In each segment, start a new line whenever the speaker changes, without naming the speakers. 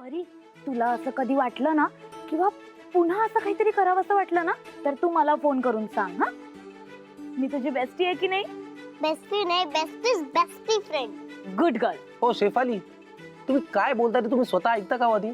परी, तुला असं कधी वाटलं ना किंवा पुन्हा असं काहीतरी करावंसं वाटलं ना तर तू मला फोन करून सांग हा. मी तुझी बेस्टी आहे की नाही?
बेस्टी नाही, बेस्टी फ्रेंड.
Good girl.
हो शेफाली, तुम्ही काय बोलताय ते तुम्ही स्वतः ऐकता का आधी?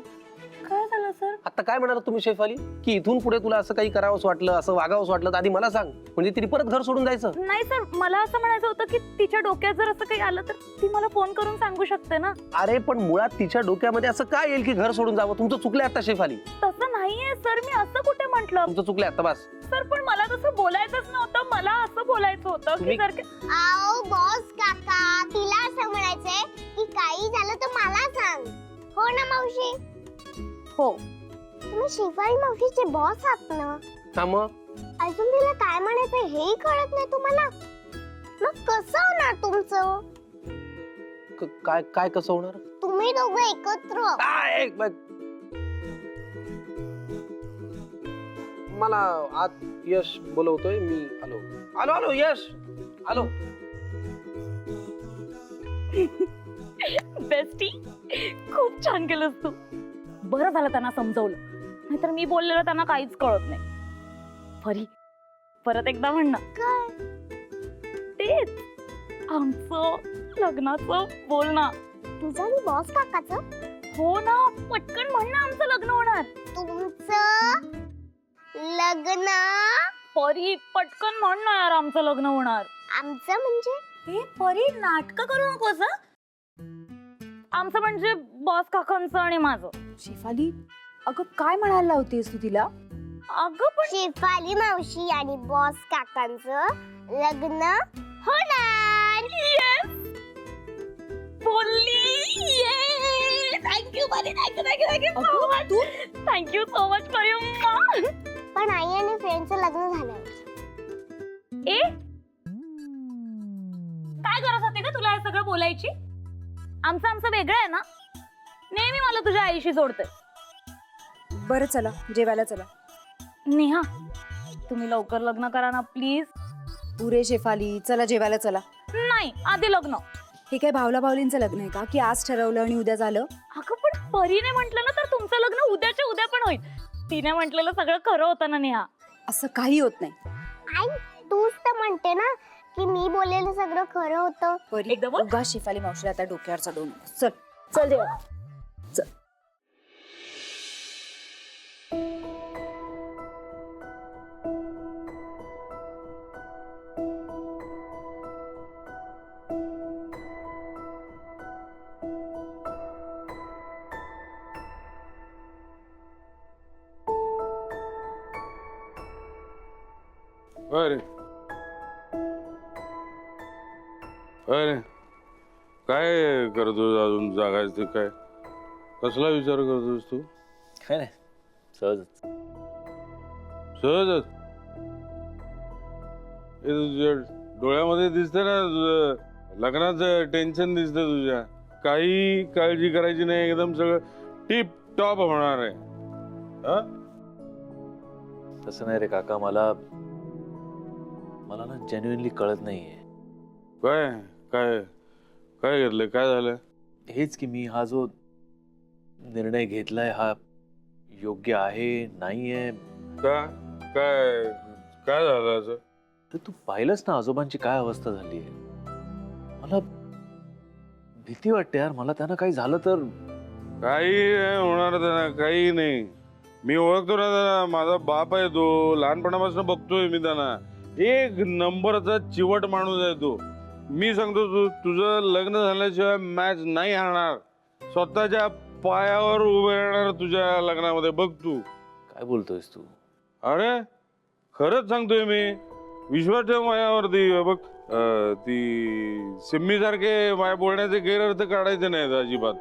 काय झालं सर?
आता काय म्हणाला तुम्ही शेफाली की इथून पुढे तुला असं काही करावंस वाटलं, असं वागावंस वाटलं तर आधी मला सांग, म्हणजे तिने परत घर सोडून जायचं?
नाही सर, मला असं म्हणायचं होतं की तिच्या डोक्यात जर असं काही आलं तर ती मला फोन करून सांगू शकते ना.
अरे पण मुळात तिच्या डोक्यामध्ये असं काय येईल की घर सोडून जावं? तुमचं चुकलंय आता शेफाली.
तसं नाहीये सर, मी असं कुठे म्हटलं.
तुमचं चुकलंय आता बस.
सर पण मला तसं बोलायचंच नव्हतं. मला असं बोलायचं होतं की
तुम्ही-
जर
आओ बॉस काका, तिला असं म्हणायचंय की काही झालं तर मला सांग. हो ना मावशी?
हो.
तुम्ही शेफाली मावशीचे बॉस आहात ना?
हा मग
अजून तिला काय म्हणायचं हेही कळत नाही तुम्हाला? मग कसं होणार तुमचं?
काय काय कसं होणार?
तुम्ही दोघं एकत्र.
मला आत यश बोलवतोय, मी आलो आलो आलो यश आलो.
बेस्टी, खूप छान केलंस तू. बरं झालं त्यांना समजवलं, नाहीतर मी बोललेलं त्यांना काहीच कळत नाही. परी, परत एकदा म्हण ना.
काय?
तेच आमचं लग्नाचं बोल ना.
तुझं आणि बॉस काकाचं?
हो ना, पटकन म्हण ना, आमचं लग्न होणार.
तुमचं लग्न?
परी पटकन म्हण ना यार, आमचं लग्न होणार.
आमचं म्हणजे?
हे परी, नाटक करू नकोस हं? आमचं म्हणजे बॉस काकांचं आणि माझं.
शेफाली, अगं काय म्हणायला होतीस तू तिला?
अगं पण
शेफाली मावशी आणि बॉस काकांचं लग्न होणार.
येस, बोलली. थँक्यू परी, thank you so much. Thank you so much परी.
पण आई आणि फ्रेंडचं लग्न झालं.
ए, काय गरज होती का तुला हे सगळं बोलायची? आमचं वेगळं आहे ना. नेहमी मला तुझ्या आईशी जोडते.
बरं चला, जेवायला चला.
नेहा, तुम्ही लवकर लग्न करा ना प्लीज.
पुरे शेफाली, चला जेवायला चला.
नाही, आधी लग्न.
हे काय भावला भावलींचं लग्न आहे का की आज ठरवलं आणि उद्या झालं?
अगं पण परीने म्हटलं ना तर तुमचं लग्न उद्याच्या उद्या पण होईल. तिने म्हटलेलं सगळं खरं होतं ना नेहा.
असं काही होत नाही.
आई, तूच तर म्हणते ना की मी बोललेलं सगळं खरं होतं.
परी,
एकदा बोल.
उगा शेफाली मावशीला आता डोक्यावर चढवू नकोस. चल
चल जेवा.
चल.
अरे अरे काय करतोस अजून? जागायचं काय? कसला विचार करतोस तू?
काय नाही, सहजच.
सहजच? हे तुझ्या डोळ्यामध्ये दिसतं ना, तुझं लग्नाचं टेन्शन दिसतं तुझ्या. काही काळजी करायची नाही, एकदम सगळं टिप टॉप होणार आहे.
तसं नाही रे काका, मला ना जेन्युइनली कळत नाहीये.
काय काय काय घेतलंय? काय झालं?
हेच की मी हा जो निर्णय घेतलाय हा योग्य आहे नाहीये.
का काय काय झालं असं?
तर तू पाहिलंस ना आजोबांची काय अवस्था झाली आहे. मला भीती वाटते यार, मला त्यांना काही झालं तर.
काही नाही होणार त्यांना, काही नाही. मी ओळखतो ना त्यांना, माझा बाप आहे तो. लहानपणापासून बघतोय मी त्यांना. एक नंबरचा चिवट माणूस आहे तो. मी सांगतो तुझं लग्न झाल्याशिवाय मॅच नाही हारणार. स्वतःच्या पायावर उभे राहणार तुझ्या लग्नामध्ये. बघ तू.
काय बोलतोयस तू?
अरे खरंच सांगतोय मी, विश्वास ठेव माझ्यावरती. बघ ती सिम्मी सारखे माझ्या बोलण्याचे गैरअर्थ काढायचे नाहीत अजिबात.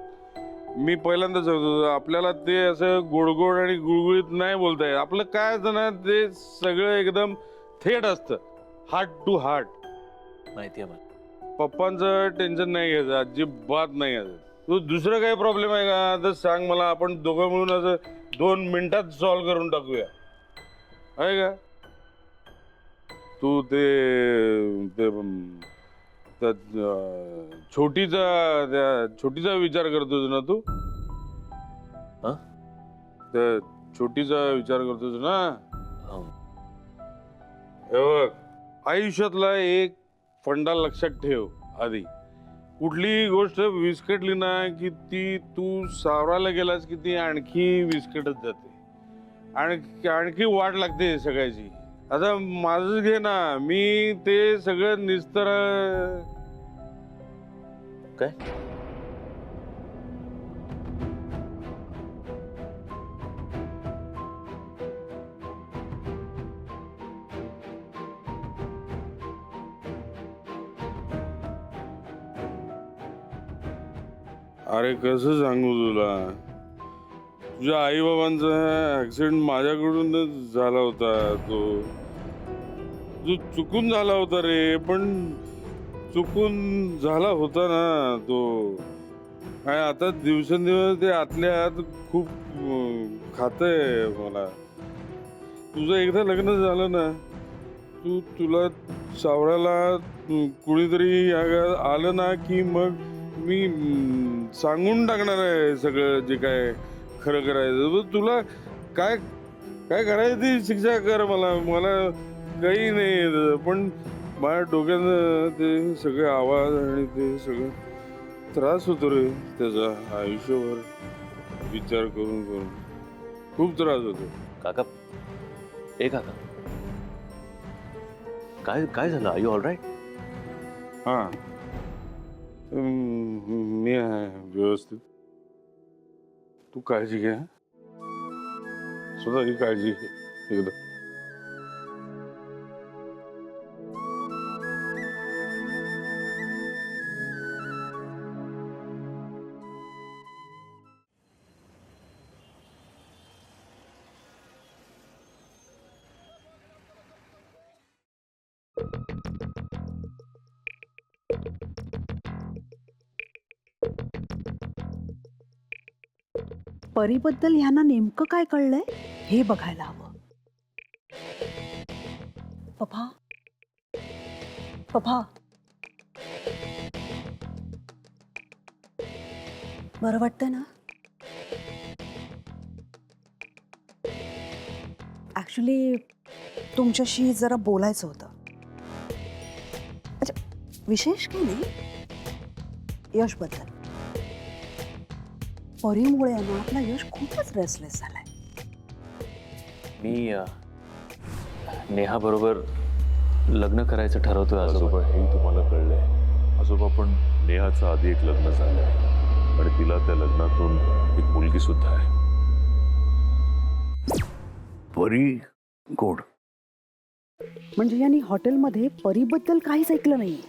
मी पहिल्यांदा सांगतो, आपल्याला ते असं गोडगोड आणि गुळगुळीत नाही बोलता येत. आपलं काय असतं ना, ते सगळं एकदम थेट असतं, हार्ट टू हार्ट.
माहितीये मला.
पप्पांचं टेन्शन नाही घ्यायचं, अजिबात नाही घ्यायचं. तू दुसरं काही प्रॉब्लेम आहे का तर सांग मला, आपण दोघं मिळून असं 2 मिनिटात सॉल्व्ह करून टाकूया. आहे का? तू छोटीचा विचार करतोस ना तू?
हं?
त्या छोटीचा विचार करतोस ना?
हं.
हे बघ, आयुष्यातला एक फंडा लक्षात ठेव. आधी कुठलीही गोष्ट विस्कटली ना की ती तू सावरायला गेलास की ती आणखी विस्कटत जाते, आणखी वाट लागते सगळ्याची. आता माझं घे ना, मी ते सगळं निस्तर
काय?
अरे कसं सांगू तुला, तुझ्या आई बाबांचा ऍक्सिडेंट माझ्याकडूनच झाला होता. तो चुकून झाला होता रे, पण चुकून झाला होता ना तो. आणि आता दिवसेंदिवस ते आतल्या आत खूप खातंय मला. तुझं एकदा लग्न झालं ना, तुला सावरायला कुणीतरी आलं ना की मग मी सांगून टाकणार आहे सगळं जे काय खरं करायचं. तुला काय काय करायचं ती शिक्षा कर. मला काही नाही, पण माझ्या डोक्यात ते सगळे आवाज आणि ते सगळं त्रास होतो रे त्याचा. आयुष्यभर विचार करून करून खूप त्रास होतो.
काका, ए काका, काय काय झालं? Are you all right?
हा, मी आहे व्यवस्थित. तू काळजी घे, स्वतःची काळजी घे एकदा.
परीबद्दल ह्यांना नेमकं काय कळलंय हे बघायला हवं. पप्पा, पप्पा, बरं वाटतंय ना? ऍक्च्युली तुमच्याशी जरा बोलायचं होतं. अच्छा, विशेष काही नाही, यशबद्दल. परीमुळे ना आपला यश खूपच रेसलेस झालाय.
मी नेहा बरोबर लग्न करायचं ठरवतोय
आजोबा.
आजोबा.
हे तुम्हाला कळलंय आजोबा, पण नेहाचं आधी एक लग्न झालंय आणि तिला त्या लग्नातून एक मुलगी सुद्धा आहे.
परी कोण?
म्हणजे यांनी हॉटेलमध्ये परीबद्दल काहीच ऐकलं नाही.